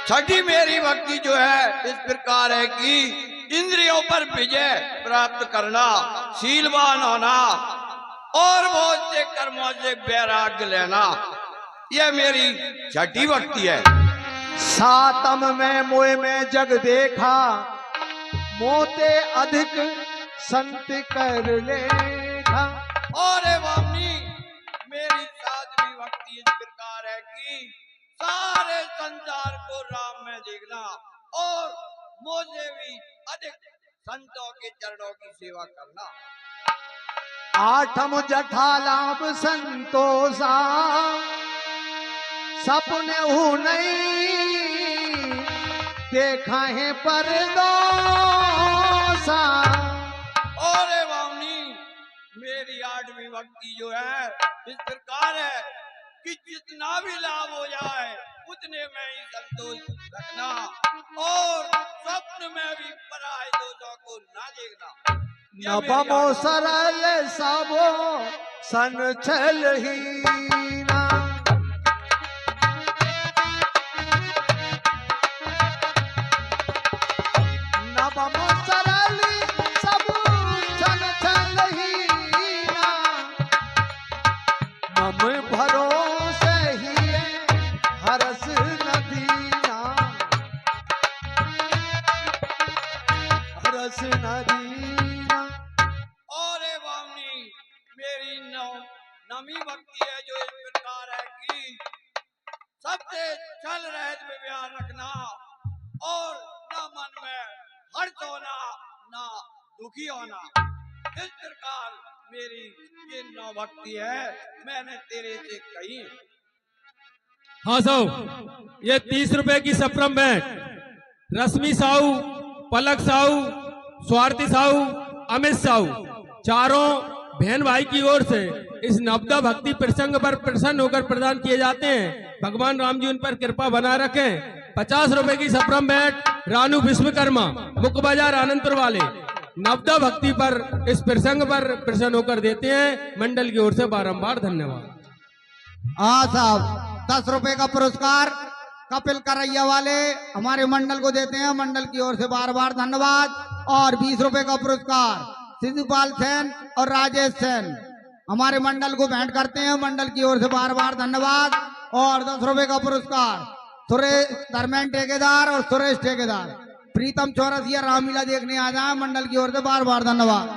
छठी मेरी भक्ति जो है इस प्रकार है कि इंद्रियों पर विजय प्राप्त करना, शीलवान होना और बहुत से कर्मों से वैराग्य लेना, यह मेरी छठी भक्ति है। सातम में मोह में जग देखा, मोते अधिक संत कर लेखा। और वामनी मेरी सातवीं भक्ति इस प्रकार है कि सारे संसार को राम में देखना और मुझे भी अधिक संतों के चरणों की सेवा करना। आठम जठा लाभ संतोषा, सपने हूँ नहीं देखा है परदोसा। और वामनी मेरी आठवीं भक्ति जो है इस प्रकार है कि जितना भी लाभ हो जाए उतने में ही संतोष रखना और स्वप्न में भी पराये दोषों को ना देखना। नवमो सरल सबो संचल हीना। नवमो सरल सबो संचल हीना। मम भरोसे ही हरस नदीना, हरस नदीना। और वामनी मेरी नवी भक्ति है जो इस प्रकार है कि सबसे चल रहे व्यवहार रखना और न मन में हर्ष होना ना दुखी होना। इस प्रकार मेरी ये नौ भक्ति है, मैंने तेरे से कही। हाँ साहब, ये 30 रुपए की सप्रम भेंट रश्मि साहू, पलक साहू, स्वार्थी साहू, अमित साहू, चारों बहन भाई की ओर से इस नवदा भक्ति प्रसंग पर प्रसन्न होकर प्रदान किए जाते हैं। भगवान राम जी उन पर कृपा बना रखें। 50 रुपए की सप्रम भेंट रानू विश्वकर्मा, मुख बाजार आनंदपुर वाले, नवदा भक्ति पर इस प्रसंग पर प्रसन्न होकर देते हैं। मंडल की ओर से बारंबार धन्यवाद। हाँ साहब, 10 रुपए का पुरस्कार कपिल करैया वाले हमारे मंडल को देते हैं। मंडल की ओर से बार बार धन्यवाद। और 20 रुपए का पुरस्कार सिद्धूपाल सेन और राजेश सेन हमारे मंडल को भेंट करते हैं। मंडल की ओर से बार बार धन्यवाद। और 10 रुपए का पुरस्कार सुरेश धर्मेंद्र ठेकेदार और सुरेश ठेकेदार, प्रीतम चौरसिया रामलीला देखने आ जाए। मंडल की ओर से बार बार धन्यवाद।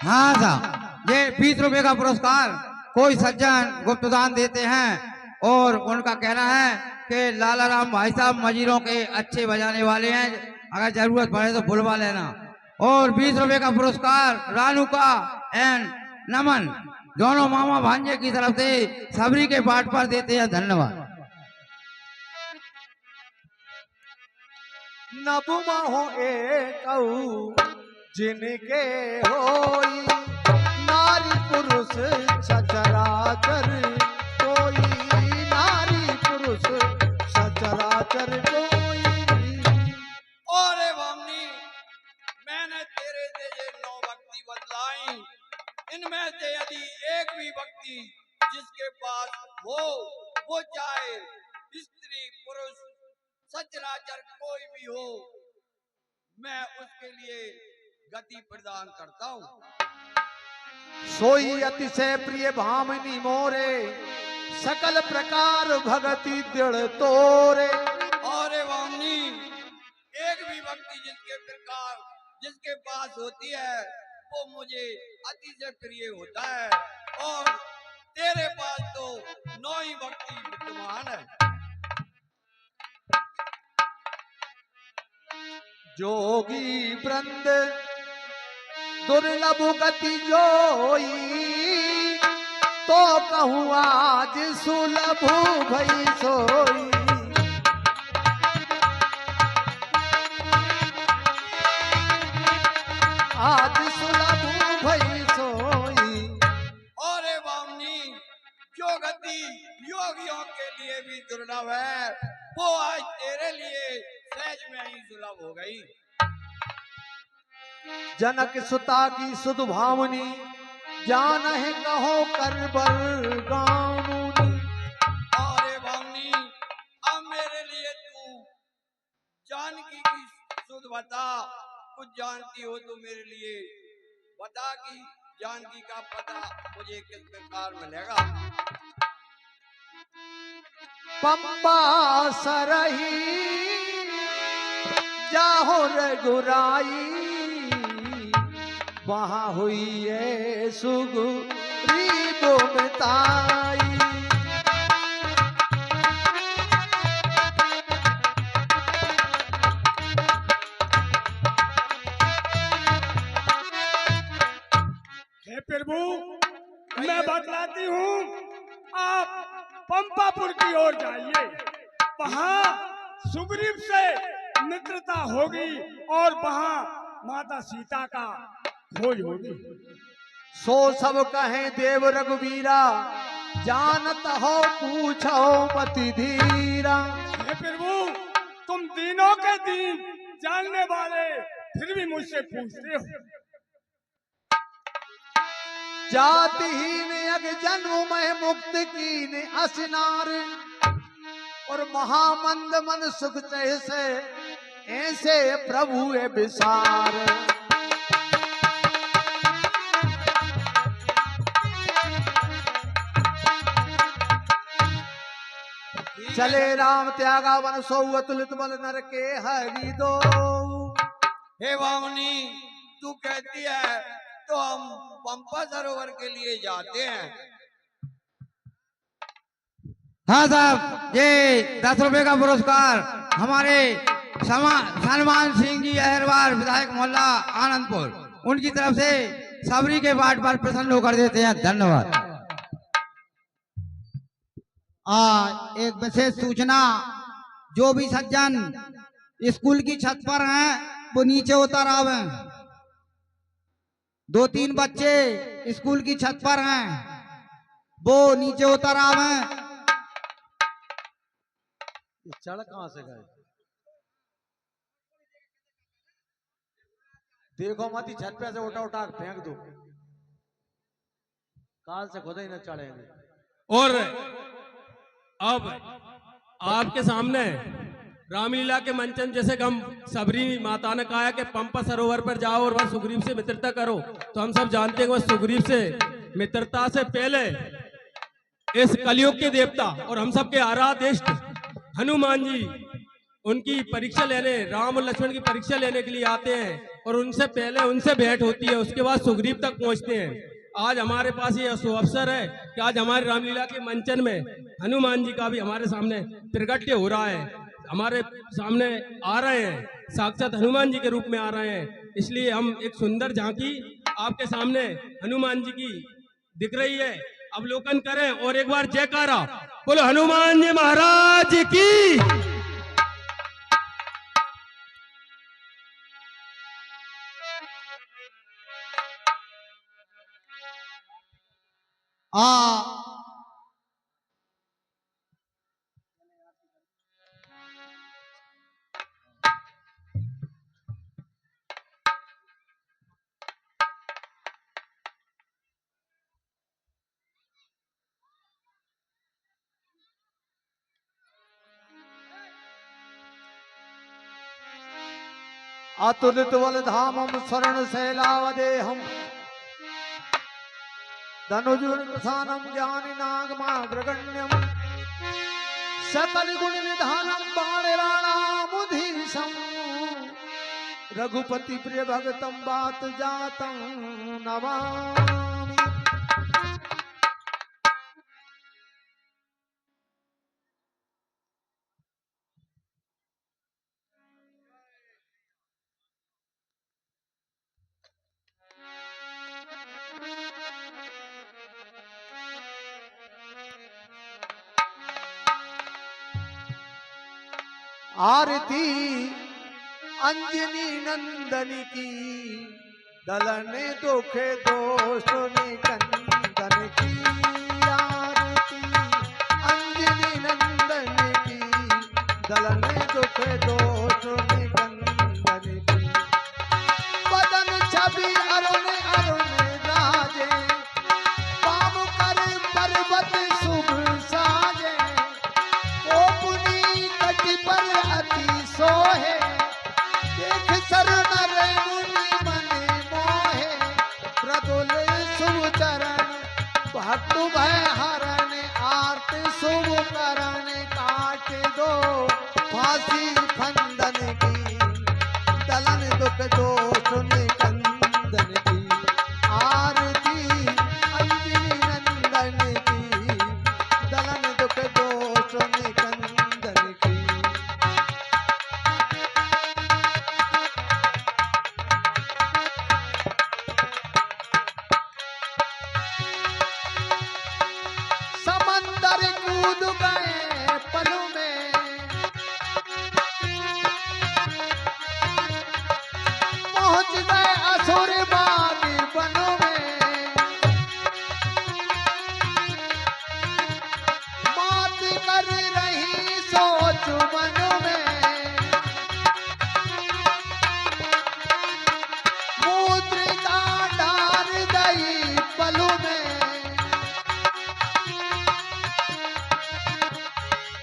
हाँ साहब, ये 20 रुपए का पुरस्कार कोई सज्जन गुप्तदान देते हैं और उनका कहना है कि लाला राम भाई साहब मजीरों के अच्छे बजाने वाले हैं, अगर जरूरत पड़े तो बुलवा लेना। और 20 रुपए का पुरस्कार रानू का एंड नमन दोनों मामा भांजे की तरफ से सबरी के पाठ पर देते हैं। धन्यवाद। नबुमा हो एकऊ जिनके होई, नारी पुरुष सचराचर कोई, नारी पुरुष सचराचर कोई। और वामनी मैंने तेरे से ये 9 भक्ति बतलाई, इनमें से यदि एक भी भक्ति जिसके पास हो, वो चाहे स्त्री पुरुष सचराचर कोई भी हो, मैं उसके लिए गति प्रदान करता हूँ। सोई अतिशय प्रिय भामिनी मोरे, सकल प्रकार भगति दृढ़ तोरे। और वामनी एक भी भक्ति जिसके पास होती है वो मुझे अतिशय प्रिय होता है। और तेरे पास तो 9 ही भक्ति विद्यमान है। जोगी वृंद दुर्लभ गति जोई, तो कहूँ आज सुलभ भई सोई। आज सुलभ भई सोई। और वामनी जो गति योगियों के लिए भी दुर्लभ है, वो आज तेरे लिए सहज में ही सुलभ हो गई। जनक सुता की सुध भावनी, जान है कहो कर बर गामुनी। और वामनी अब मेरे लिए तू जानकी की सुध बता, कुछ जानती हो तो मेरे लिए बता कि जानकी का पता मुझे किस प्रकार मिलेगा। पंपा सरही जाहो रघुराई, वहाँ हुई है सुगरी गोमताई। हे प्रभु, मैं बतलाती हूँ, आप पंपापुर की ओर जाइए, वहाँ सुग्रीव से मित्रता होगी और वहाँ माता सीता का खोज होगी। सो सब कहें देव रघुवीरा, जानत हो पूछो मति धीरा। हे प्रभु, तुम दीनों के दीन जानने वाले फिर भी मुझसे पूछते हो। जातिहीन अग जन्म में मुक्त कीन असनार, और महामंद मन सुख जैसे ऐसे प्रभु ए विसार। चले राम त्यागा वन सो अतुलित बल नर के हरि दो। हे वामनी, तू कहती है तो हम पंपा सरोवर के लिए जाते हैं। हाँ साहब, ये 10 रुपए का पुरस्कार हमारे सलमान सिंह जी अहरवार, विधायक मोहल्ला आनंदपुर, उनकी तरफ से सबरी के बाट पर प्रसन्न होकर देते हैं। धन्यवाद। एक विशेष सूचना, जो भी सज्जन स्कूल की छत पर हैं वो नीचे उतर आवे। 2-3 बच्चे स्कूल की छत पर हैं, वो नीचे उतर आवे। चढ़ कहां से गए? देखो मत, छत पे से उठा उठा फेंक दो, काल से खुद ही न चढ़ेंगे। और अब आपके सामने रामलीला के मंचन, जैसे कि हम सबरी माता ने कहा है कि पंपा सरोवर पर जाओ और वह सुग्रीव से मित्रता करो, तो हम सब जानते हैं कि वह सुग्रीव से मित्रता से पहले इस कलयुग के देवता और हम सब के आराध्य इष्ट हनुमान जी उनकी परीक्षा लेने, राम और लक्ष्मण की परीक्षा लेने के लिए आते हैं और उनसे पहले उनसे भेंट होती है, उसके बाद सुग्रीव तक पहुंचते हैं। आज हमारे पास ये अवसर है कि आज हमारे रामलीला के मंचन में हनुमान जी का भी हमारे सामने प्रगट्य हो रहा है, हमारे सामने आ रहे हैं, साक्षात हनुमान जी के रूप में आ रहे हैं। इसलिए हम एक सुंदर झांकी आपके सामने हनुमान जी की दिख रही है, अवलोकन करें और एक बार जयकारा बोलो हनुमान जी महाराज की। अतुलित बल धामम शरण शैलावदे हम, धनुजुर प्रसानम ज्ञानी नागमाग्रगण्यम, सकल गुण निधानम बाणराणामुधीशम, रघुपति प्रिय भगतम बात जातम नमामि। आरती अंजनी नंदन की, दलने दुखे दोष निकंदन की। आरती अंजनी नंदन की, दलने दुखे दोष निकंदन की। बदन छवि अरुण अरुण राजे, पाम कर पर्वत शुभ साजे। कोपुनी कटि पर अति सोहे,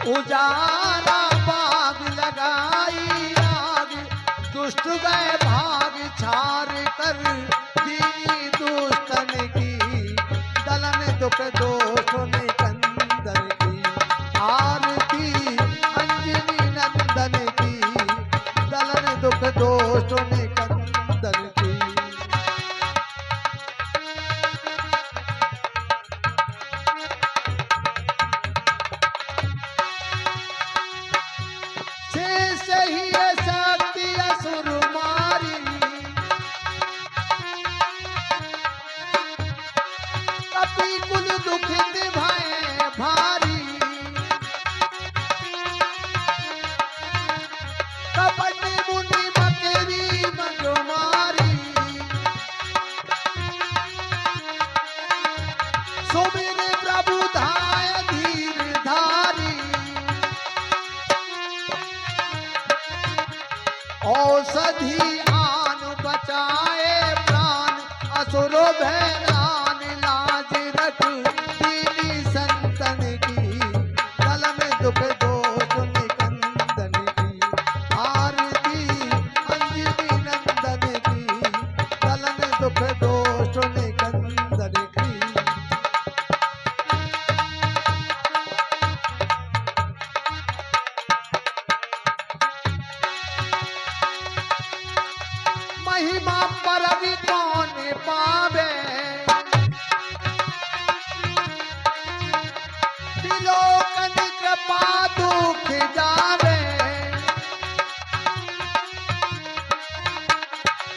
उजाला बाग लगाई आग, दुष्ट गए भाग छार कर, दीनी दुष्टन की दलन दुख दोष निकंदन की, आरती अंजनी नंदन की दलन दुख दोष निकंदन की। शेष ही शक्ति असुर मारी, कपि कुल दुखित भय भारी, कपट मुनि मकरी मगमारी, सुमिर प्रभु धाय धीर धारी, औषधि आन बचाए प्राण, असुर भैरान लाज रख, दीनी संतन की दलन दुख दोष निकंदन की, आरती अंजनी नंदन की दलन दुख दोष निकंदन की। महिमा परवि कौन पावे, विलोकन कृपा दुख जावे,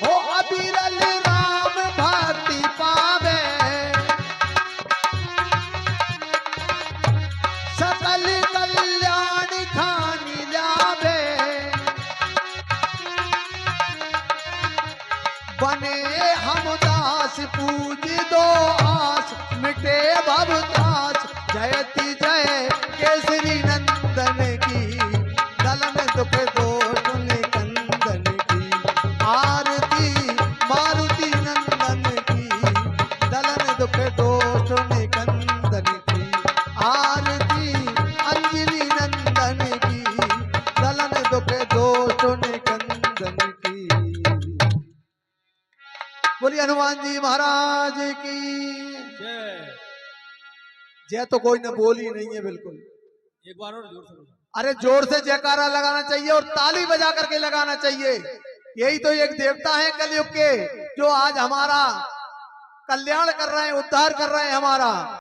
हो अविरल राम भक्ति पावे, सकल कल्याण खानी लावे, बने हम दास पूज दो आस, मिटे भव त्रास, जयति जय केसरी नंदन की दलन दुख दोष निकंदन की, आरती मारुति नंदन की दलन दुख दोष निकंदन की, आरती अंजनी नंदन की दलन दुख दोष निकंदन की। बोलिए हनुमान जी महाराज की जय। तो कोई न बोली नहीं है बिल्कुल। एक बार और जोर से बोलो। अरे जोर से जयकारा लगाना चाहिए और ताली बजा करके लगाना चाहिए। यही तो एक देवता है कलयुग के, जो आज हमारा कल्याण कर रहे हैं, उद्धार कर रहे हैं हमारा।